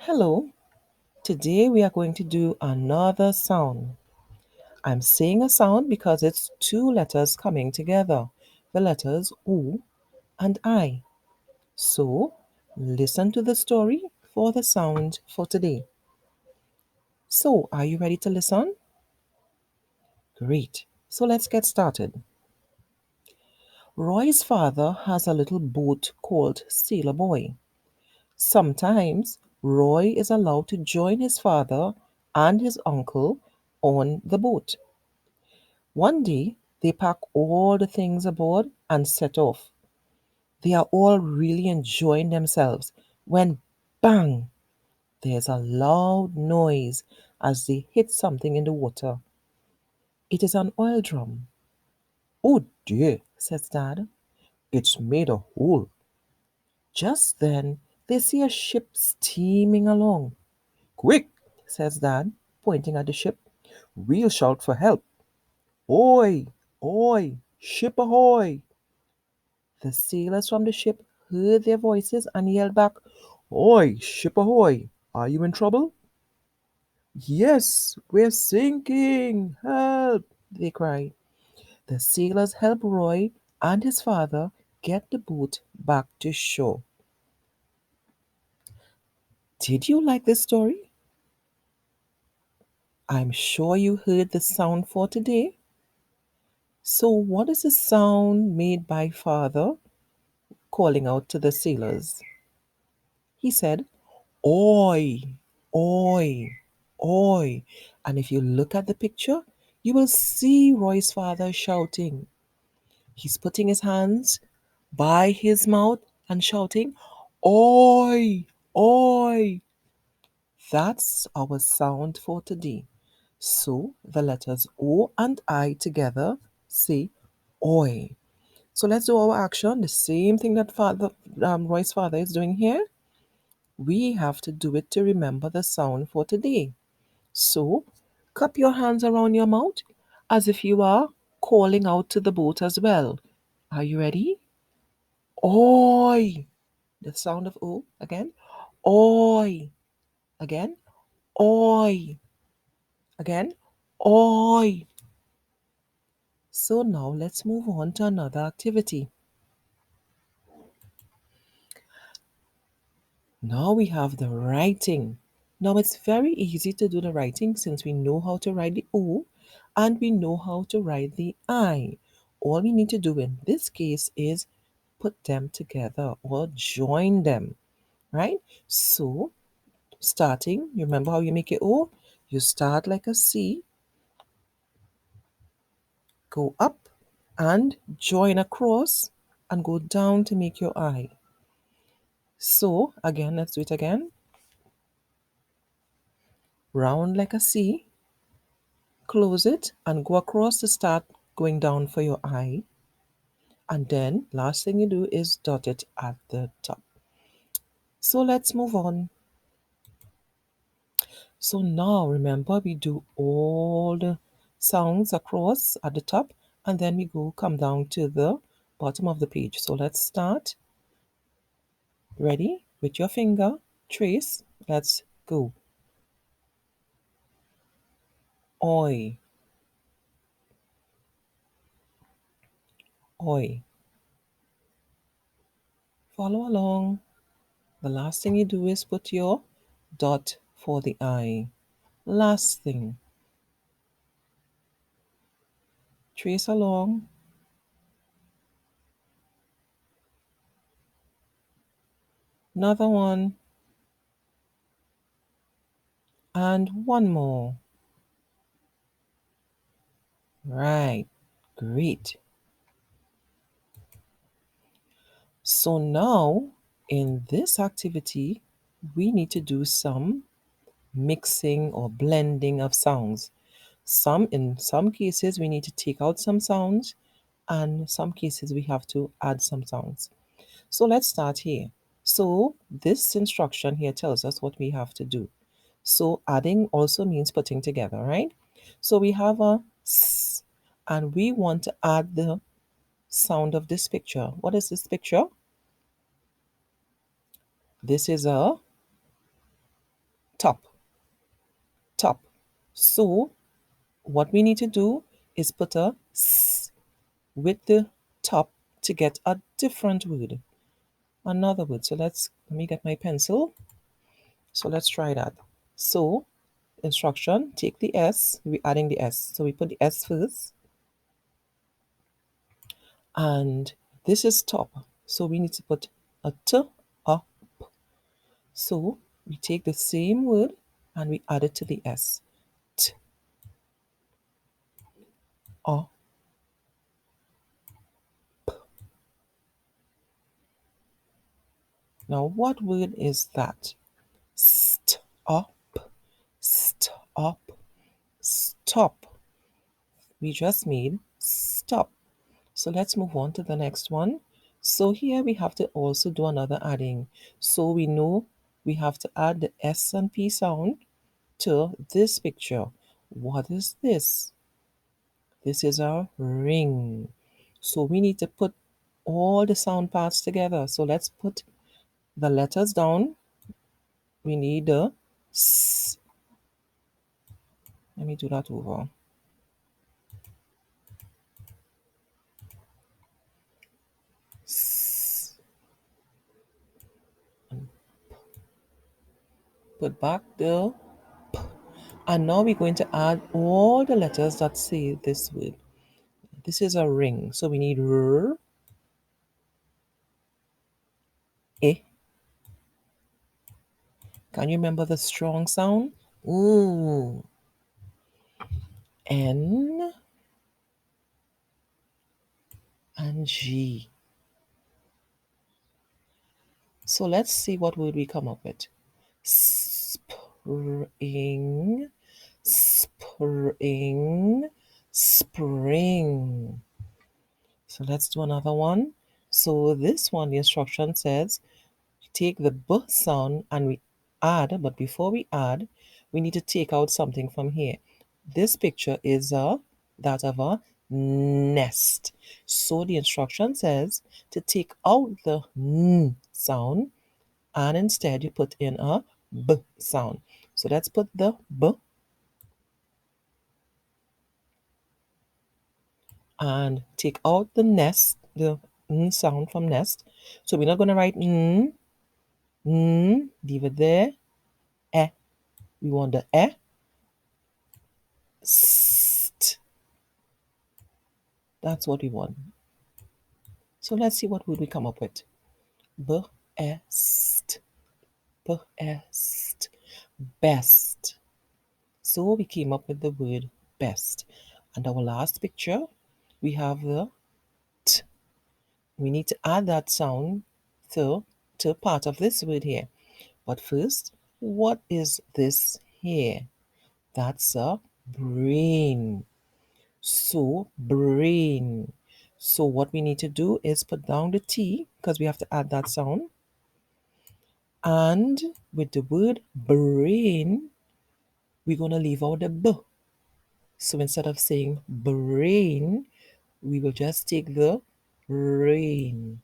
Hello, today we are going to do another sound. I'm saying a sound because it's two letters coming together, the letters U and I. So, listen to the story for the sound for today. So, are you ready to listen? Great. So, let's get started. Roy's father has a little boat called Sailor Boy. Sometimes Roy is allowed to join his father and his uncle on the boat. One day, they pack all the things aboard and set off. They are all really enjoying themselves when bang, there's a loud noise as they hit something in the water. It is an oil drum. Oh dear, says Dad. It's made a hole. Just then, they see a ship steaming along. Quick, says Dad, pointing at the ship. We'll shout for help. Oi, oi, ship ahoy! The sailors from the ship heard their voices and yelled back, Oi, ship ahoy! Are you in trouble? Yes, we're sinking! Help! They cried. The sailors helped Roy and his father get the boat back to shore. Did you like this story? I'm sure you heard the sound for today. So, what is the sound made by father calling out to the sailors? He said, Oi, oi, oi. And if you look at the picture, you will see Roy's father shouting. He's putting his hands by his mouth and shouting, Oi, oi. That's our sound for today. So the letters O and I together say Oi. So let's do our action. The same thing that Roy's father is doing here. We have to do it to remember the sound for today. So, cup your hands around your mouth as if you are calling out to the boat as well. Are you ready? Oi! The sound of O again. Oi! Again. Oi! Again. Oi! So now let's move on to another activity. Now we have the writing. Now it's very easy to do the writing since we know how to write the O and we know how to write the I. All we need to do in this case is put them together or join them, right? So starting, you remember how you make it O? You start like a C, go up and join across and go down to make your I. So again, let's do it again. Round like a C, close it and go across to start going down for your I. And then last thing you do is dot it at the top. So let's move on. So now remember we do all the sounds across at the top and then we go come down to the bottom of the page. So let's start. Ready? With your finger, trace. Let's go. Oi, oi. Follow along. The last thing you do is put your dot for the I. Last thing, trace along. Another one. And one more. Right. Great. So now in this activity, we need to do some mixing or blending of sounds. In some cases, we need to take out some sounds, and some cases we have to add some sounds. So let's start here. So this instruction here tells us what we have to do. So adding also means putting together, right? So we have a s, and we want to add the sound of this picture. What is this picture? This is a top, top. So what we need to do is put a s with the top to get a different word, another word. So let me get my pencil. So let's try that. So instruction, take the S, we're adding the S. So we put the S first, and this is top. So we need to put a T, up. So we take the same word and we add it to the S. T, up. Now what word is that? Stop, stop, stop. We just made stop. So let's move on to the next one. So here we have to also do another adding. So we know we have to add the S and P sound to this picture. What is this? This is a ring. So we need to put all the sound parts together. So let's put the letters down. We need the S. Let me do that over. S. And put back the P. And now we're going to add all the letters that say this word. This is a ring. So we need R, E. Can you remember the strong sound? Ooh. N and G. So let's see what word we come up with. Spring, spring, spring. So let's do another one. So this one, the instruction says, take the B sound and we add, but before we add, we need to take out something from here. This picture is that of a nest. So the instruction says to take out the N sound and instead you put in a B sound. So let's put the B and take out the nest, the N sound from nest. So we're not going to write N, leave it there, E. We want the E, st. That's what we want. So let's see what would we come up with. Best, best, best. So we came up with the word best. And our last picture, we have the T. We need to add that sound to part of this word here. But first, what is this here? That's a brain. So, brain. So, what we need to do is put down the T because we have to add that sound. And with the word brain, we're going to leave out the B. So, instead of saying brain, we will just take the rain.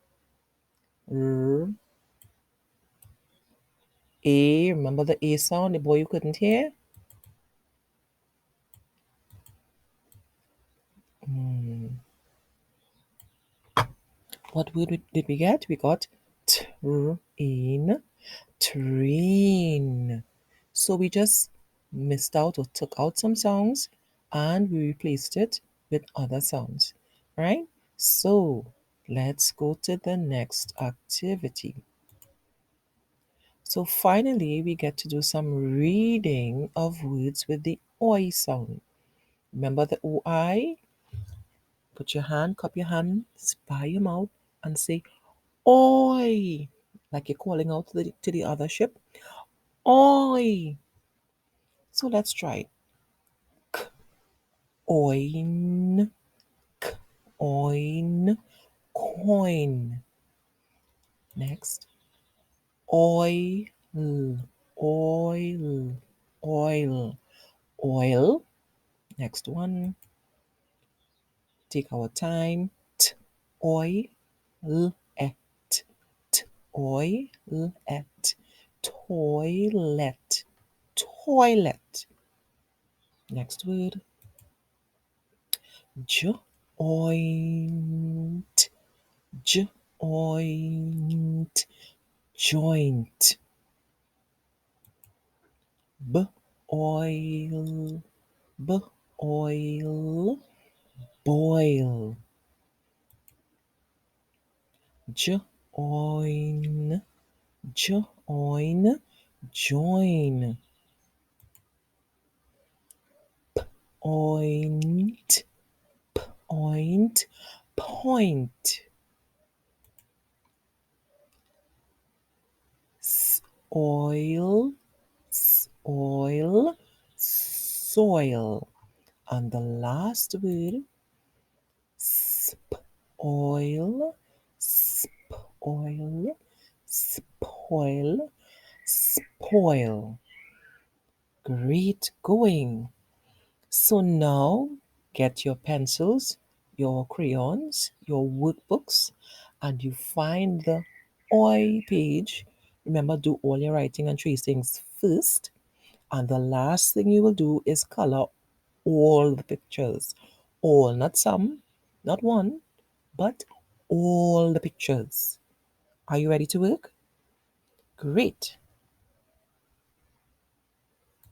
R, A. Remember the A sound, the boy you couldn't hear? What word did we get? We got train, train. So we just missed out or took out some sounds and we replaced it with other sounds, right? So let's go to the next activity. So finally, we get to do some reading of words with the oi sound. Remember the oi? Put your hand, cup your hands by your mouth and say oi, like you're calling out to the other ship. Oi. So let's try it. K, oin, k, oin, coin. Next, oil, oil, oil, oil. Next one, take our time. T, oil, et, t, oil, et, toilet, toilet. Next word, joint, joint, joint. B oil, b oil, boil. Join, join, join. Oint, oint, point. Oil, oil, soil. And the last word, spoil, spoil, spoil, spoil. Great going. So now get your pencils, your crayons, your workbooks, and you find the OI page. Remember, do all your writing and tracings first. And the last thing you will do is color all the pictures. All, not some, not one, but all the pictures. Are you ready to work? Great.